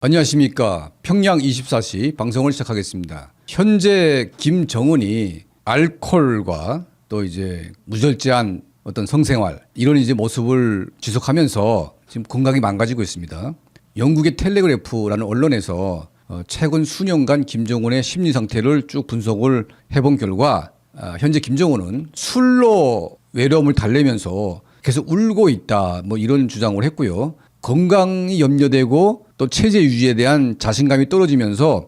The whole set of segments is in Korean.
안녕하십니까. 평양 24시 방송을 시작하겠습니다. 현재 김정은이 알코올과 또 이제 무절제한 어떤 성생활 이런 이제 모습을 지속하면서 지금 건강이 망가지고 있습니다. 영국의 텔레그래프라는 언론에서 최근 수년간 김정은의 심리 상태를 쭉 분석을 해본 결과 현재 김정은은 술로 외로움을 달래면서 계속 울고 있다 뭐 이런 주장을 했고요. 건강이 염려되고 또 체제 유지에 대한 자신감이 떨어지면서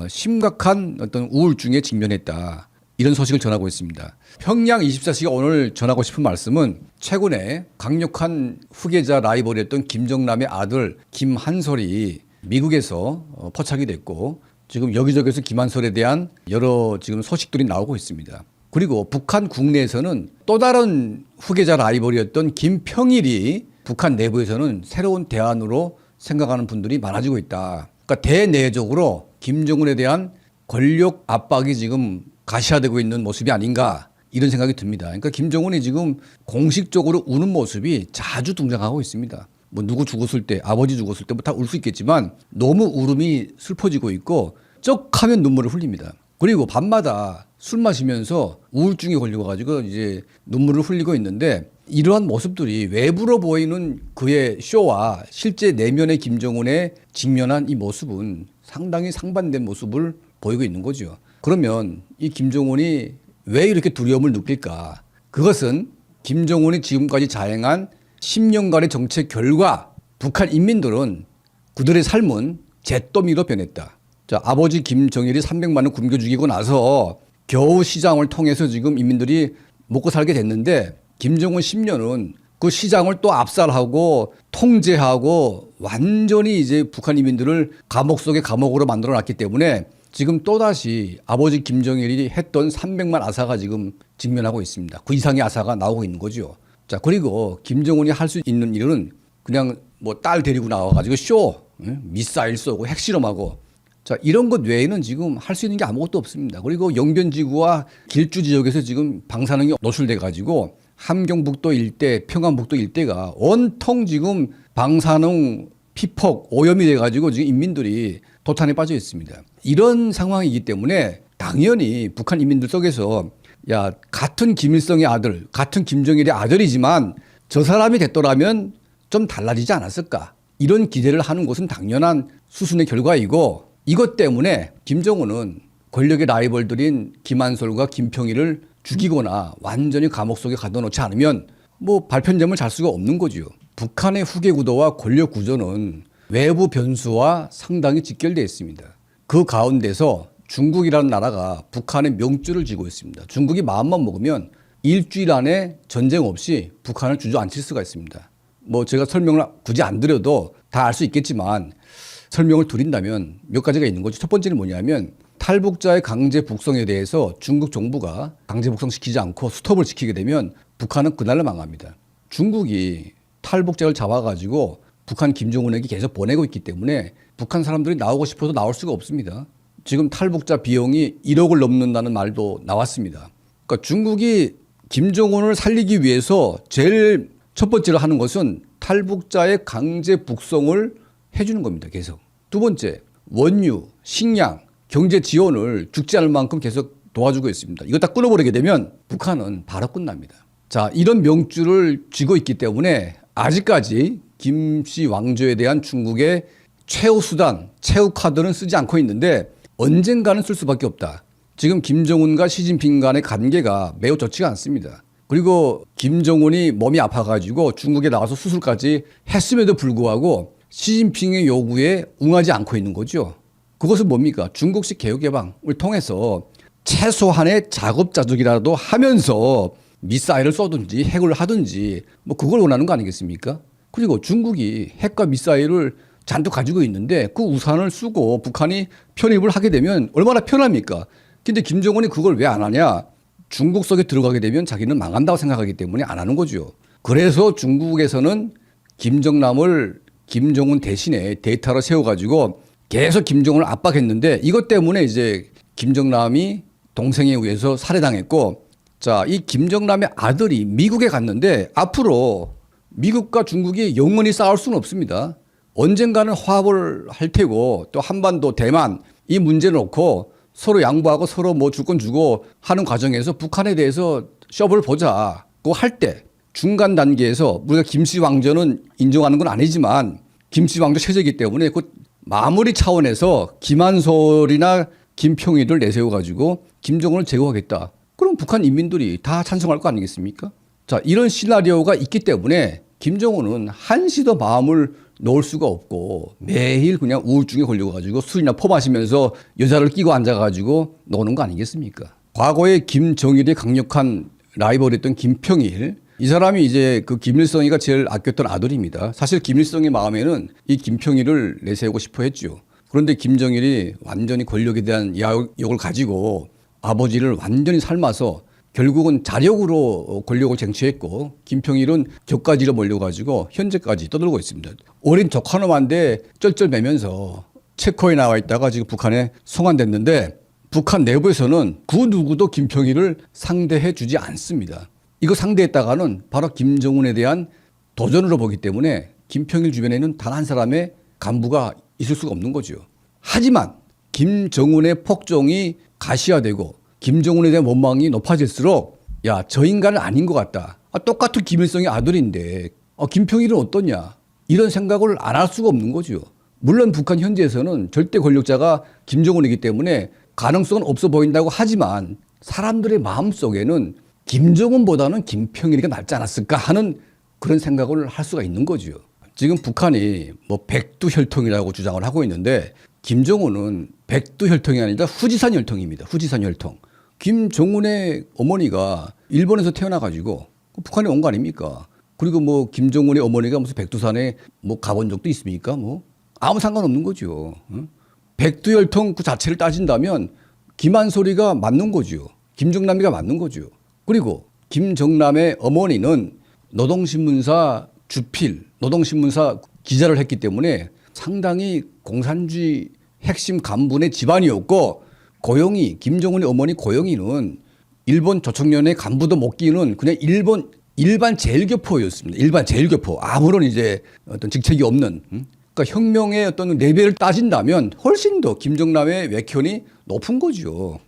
심각한 어떤 우울증에 직면했다. 이런 소식을 전하고 있습니다. 평양 24시가 오늘 전하고 싶은 말씀은 최근에 강력한 후계자 라이벌이었던 김정남의 아들 김한솔이 미국에서 포착이 됐고 지금 여기저기서 김한솔에 대한 여러 지금 소식들이 나오고 있습니다. 그리고 북한 국내에서는 또 다른 후계자 라이벌이었던 김평일이 북한 내부에서는 새로운 대안으로 생각하는 분들이 많아지고 있다. 그러니까 대내적으로 김정은에 대한 권력 압박이 지금 가시화되고 있는 모습이 아닌가 이런 생각이 듭니다. 그러니까 김정은이 지금 공식적으로 우는 모습이 자주 등장하고 있습니다. 뭐 누구 죽었을 때, 아버지 죽었을 때 뭐 다 울 수 있겠지만 너무 울음이 슬퍼지고 있고 쩍하면 눈물을 흘립니다. 그리고 밤마다 술 마시면서 우울증이 걸려가지고 이제 눈물을 흘리고 있는데 이러한 모습들이 외부로 보이는 그의 쇼와 실제 내면의 김정은의 직면한 이 모습은 상당히 상반된 모습을 보이고 있는 거죠. 그러면 이 김정은이 왜 이렇게 두려움을 느낄까? 그것은 김정은이 지금까지 자행한 10년간의 정책 결과 북한 인민들은 그들의 삶은 잿더미로 변했다. 자, 아버지 김정일이 300만 원 굶겨 죽이고 나서 겨우 시장을 통해서 지금 인민들이 먹고 살게 됐는데 김정은 10년은 그 시장을 또 압살하고 통제하고 완전히 이제 북한 인민들을 감옥 속의 감옥으로 만들어 놨기 때문에 지금 또다시 아버지 김정일이 했던 300만 아사가 지금 직면하고 있습니다. 그 이상의 아사가 나오고 있는 거죠. 자, 그리고 김정은이 할 수 있는 일은 그냥 뭐 딸 데리고 나와가지고 쇼, 미사일 쏘고 핵실험하고 자, 이런 것 외에는 지금 할 수 있는 게 아무것도 없습니다. 그리고 영변지구와 길주 지역에서 지금 방사능이 노출돼 가지고 함경북도 일대, 평안북도 일대가 온통 지금 방사능 피폭 오염이 돼 가지고 지금 인민들이 도탄에 빠져 있습니다. 이런 상황이기 때문에 당연히 북한 인민들 속에서 야, 같은 김일성의 아들, 같은 김정일의 아들이지만 저 사람이 됐더라면 좀 달라지지 않았을까? 이런 기대를 하는 것은 당연한 수순의 결과이고 이것 때문에 김정은은 권력의 라이벌들인 김한솔과 김평일을 죽이거나 완전히 감옥 속에 가둬놓지 않으면 뭐 발편점을 잘 수가 없는 거죠. 북한의 후계 구도와 권력 구조는 외부 변수와 상당히 직결되어 있습니다. 그 가운데서 중국이라는 나라가 북한의 명줄을 쥐고 있습니다. 중국이 마음만 먹으면 일주일 안에 전쟁 없이 북한을 주저앉힐 수가 있습니다. 뭐 제가 설명을 굳이 안 드려도 다 알 수 있겠지만 설명을 드린다면 몇 가지가 있는 거죠. 첫 번째는 뭐냐면 탈북자의 강제 북송에 대해서 중국 정부가 강제 북송시키지 않고 스톱을 지키게 되면 북한은 그날로 망합니다. 중국이 탈북자를 잡아가지고 북한 김정은에게 계속 보내고 있기 때문에 북한 사람들이 나오고 싶어도 나올 수가 없습니다. 지금 탈북자 비용이 1억을 넘는다는 말도 나왔습니다. 그러니까 중국이 김정은을 살리기 위해서 제일 첫 번째로 하는 것은 탈북자의 강제 북송을 해주는 겁니다. 계속. 두 번째, 원유, 식량, 경제 지원을 죽지 않을 만큼 계속 도와주고 있습니다. 이거 다 끊어버리게 되면 북한은 바로 끝납니다. 자, 이런 명줄을 쥐고 있기 때문에 아직까지 김씨 왕조에 대한 중국의 최후 수단, 최후 카드는 쓰지 않고 있는데 언젠가는 쓸 수밖에 없다. 지금 김정은과 시진핑 간의 관계가 매우 좋지가 않습니다. 그리고 김정은이 몸이 아파가지고 중국에 나가서 수술까지 했음에도 불구하고 시진핑의 요구에 응하지 않고 있는 거죠. 그것은 뭡니까? 중국식 개혁개방을 통해서 최소한의 자급자족이라도 하면서 미사일을 쏘든지 핵을 하든지 뭐 그걸 원하는 거 아니겠습니까? 그리고 중국이 핵과 미사일을 잔뜩 가지고 있는데 그 우산을 쓰고 북한이 편입을 하게 되면 얼마나 편합니까? 근데 김정은이 그걸 왜 안 하냐? 중국 속에 들어가게 되면 자기는 망한다고 생각하기 때문에 안 하는 거죠. 그래서 중국에서는 김정남을 김정은 대신에 데이터로 세워가지고 계속 김정은을 압박했는데 이것 때문에 이제 김정남이 동생에 의해서 살해당했고 자, 이 김정남의 아들이 미국에 갔는데 앞으로 미국과 중국이 영원히 싸울 수는 없습니다. 언젠가는 화합을 할 테고 또 한반도 대만 이 문제를 놓고 서로 양보하고 서로 뭐 줄 건 주고 하는 과정에서 북한에 대해서 셔브를 보자. 그거 할 때 중간 단계에서 우리가 김씨 왕조는 인정하는 건 아니지만 김씨 왕조 체제이기 때문에 그 마무리 차원에서 김한솔이나 김평일을 내세워 가지고 김정은을 제거하겠다. 그럼 북한 인민들이 다 찬성할 거 아니겠습니까? 자, 이런 시나리오가 있기 때문에 김정은은 한시도 마음을 놓을 수가 없고 매일 그냥 우울증에 걸려가지고 술이나 퍼마시면서 여자를 끼고 앉아가지고 노는 거 아니겠습니까? 과거에 김정일의 강력한 라이벌이었던 김평일, 이 사람이 이제 그 김일성이가 제일 아꼈던 아들입니다. 사실 김일성의 마음에는 이 김평일을 내세우고 싶어 했죠. 그런데 김정일이 완전히 권력에 대한 야욕을 가지고 아버지를 완전히 삶아서 결국은 자력으로 권력을 쟁취했고 김평일은 격가지로 몰려가지고 현재까지 떠들고 있습니다. 어린 조카놈한테 쩔쩔매면서 체코에 나와 있다가 지금 북한에 송환됐는데 북한 내부에서는 그 누구도 김평일을 상대해 주지 않습니다. 이거 상대했다가는 바로 김정은에 대한 도전으로 보기 때문에 김평일 주변에는 단 한 사람의 간부가 있을 수가 없는 거죠. 하지만 김정은의 폭정이 가시화되고 김정은에 대한 원망이 높아질수록 야, 저 인간은 아닌 것 같다. 똑같은 김일성의 아들인데 김평일은 어떠냐. 이런 생각을 안 할 수가 없는 거죠. 물론 북한 현지에서는 절대 권력자가 김정은이기 때문에 가능성은 없어 보인다고 하지만 사람들의 마음속에는 김정은보다는 김평일이가 낫지 않았을까 하는 그런 생각을 할 수가 있는 거죠. 지금 북한이 뭐 백두혈통이라고 주장을 하고 있는데 김정은은 백두혈통이 아니라 후지산 혈통입니다. 후지산 혈통. 김정은의 어머니가 일본에서 태어나가지고 북한에 온 거 아닙니까? 그리고 뭐 김정은의 어머니가 무슨 백두산에 뭐 가본 적도 있습니까? 뭐 아무 상관없는 거죠. 백두혈통 그 자체를 따진다면 김한솔이가 맞는 거죠. 김정남이가 맞는 거죠. 그리고 김정남의 어머니는 노동신문사 주필, 노동신문사 기자를 했기 때문에 상당히 공산주의 핵심 간부의 집안이었고 고영이, 김정은의 어머니 고영이는 일본 조총련의 간부도 못 끼는 그냥 일반 제일교포였습니다. 일반 제일교포. 아무런 이제 어떤 직책이 없는. 그러니까 혁명의 어떤 레벨을 따진다면 훨씬 더 김정남의 외견이 높은 거죠.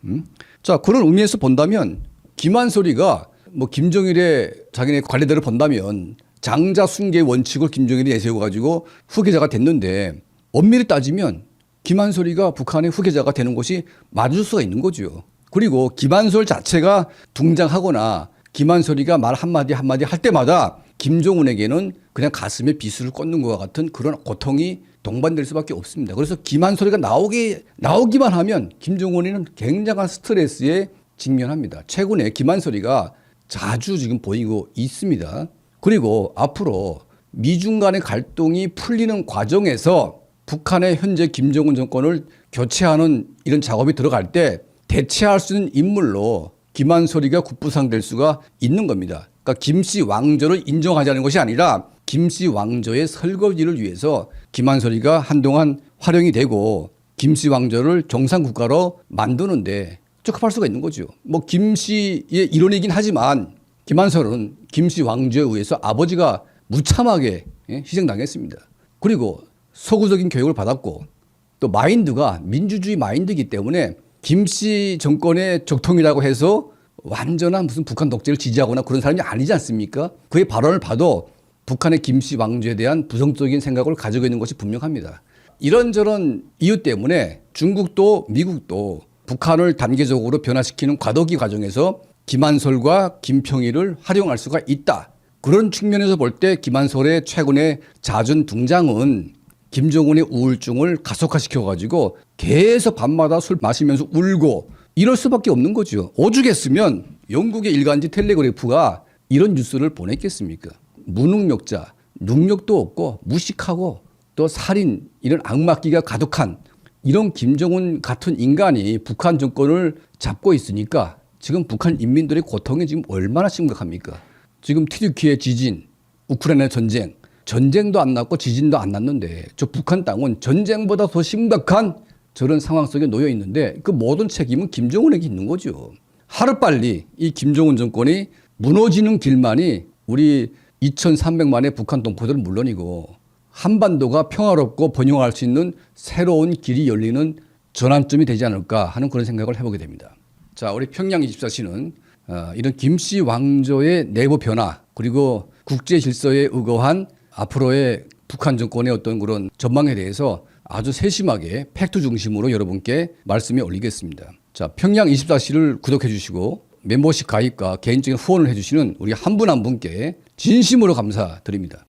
자, 그런 의미에서 본다면 김한솔이가 뭐 김정일의 자기네 관례대로 본다면 장자 순계 원칙을 김정일이 내세워 가지고 후계자가 됐는데 엄밀히 따지면 김한솔이가 북한의 후계자가 되는 것이 맞을 수가 있는 거죠. 그리고 김한솔 자체가 등장하거나 김한솔이가 말 한마디 한마디 할 때마다 김정은에게는 그냥 가슴에 비수를 꽂는 것과 같은 그런 고통이 동반될 수밖에 없습니다. 그래서 김한솔이가 나오기만 하면 김정은이는 굉장한 스트레스에 직면합니다. 최근에 김한솔이가 자주 지금 보이고 있습니다. 그리고 앞으로 미중 간의 갈등이 풀리는 과정에서 북한의 현재 김정은 정권을 교체하는 이런 작업이 들어갈 때 대체할 수 있는 인물로 김한솔이가 급부상될 수가 있는 겁니다. 그러니까 김씨 왕조를 인정하자는 것이 아니라 김씨 왕조의 설거지를 위해서 김한솔이가 한동안 활용이 되고 김씨 왕조를 정상국가로 만드는데 적합할 수가 있는 거죠. 뭐 김씨의 일원이긴 하지만 김한솔은 김씨 왕조에 의해서 아버지가 무참하게 희생당했습니다. 그리고 서구적인 교육을 받았고 또 마인드가 민주주의 마인드이기 때문에 김씨 정권의 적통이라고 해서 완전한 무슨 북한 독재를 지지하거나 그런 사람이 아니지 않습니까? 그의 발언을 봐도 북한의 김씨 왕조에 대한 부정적인 생각을 가지고 있는 것이 분명합니다. 이런저런 이유 때문에 중국도 미국도 북한을 단계적으로 변화시키는 과도기 과정에서 김한솔과 김평일을 활용할 수가 있다. 그런 측면에서 볼 때 김한솔의 최근의 잦은 등장은 김정은의 우울증을 가속화시켜가지고 계속 밤마다 술 마시면서 울고 이럴 수밖에 없는 거죠. 오죽했으면 영국의 일간지 텔레그래프가 이런 뉴스를 보냈겠습니까? 무능력자, 능력도 없고 무식하고 또 살인 이런 악마기가 가득한 이런 김정은 같은 인간이 북한 정권을 잡고 있으니까 지금 북한 인민들의 고통이 지금 얼마나 심각합니까? 지금 튀르키예 지진, 우크라이나 전쟁도 안 났고 지진도 안 났는데 저 북한 땅은 전쟁보다 더 심각한 저런 상황 속에 놓여 있는데 그 모든 책임은 김정은에게 있는 거죠. 하루빨리 이 김정은 정권이 무너지는 길만이 우리 2,300만의 북한 동포들은 물론이고 한반도가 평화롭고 번영할 수 있는 새로운 길이 열리는 전환점이 되지 않을까 하는 그런 생각을 해보게 됩니다. 자, 우리 평양 24시는 이런 김씨 왕조의 내부 변화 그리고 국제 질서에 의거한 앞으로의 북한 정권의 어떤 그런 전망에 대해서 아주 세심하게 팩트 중심으로 여러분께 말씀에 올리겠습니다. 자, 평양 24시를 구독해 주시고 멤버십 가입과 개인적인 후원을 해 주시는 우리 한 분 한 분께 진심으로 감사드립니다.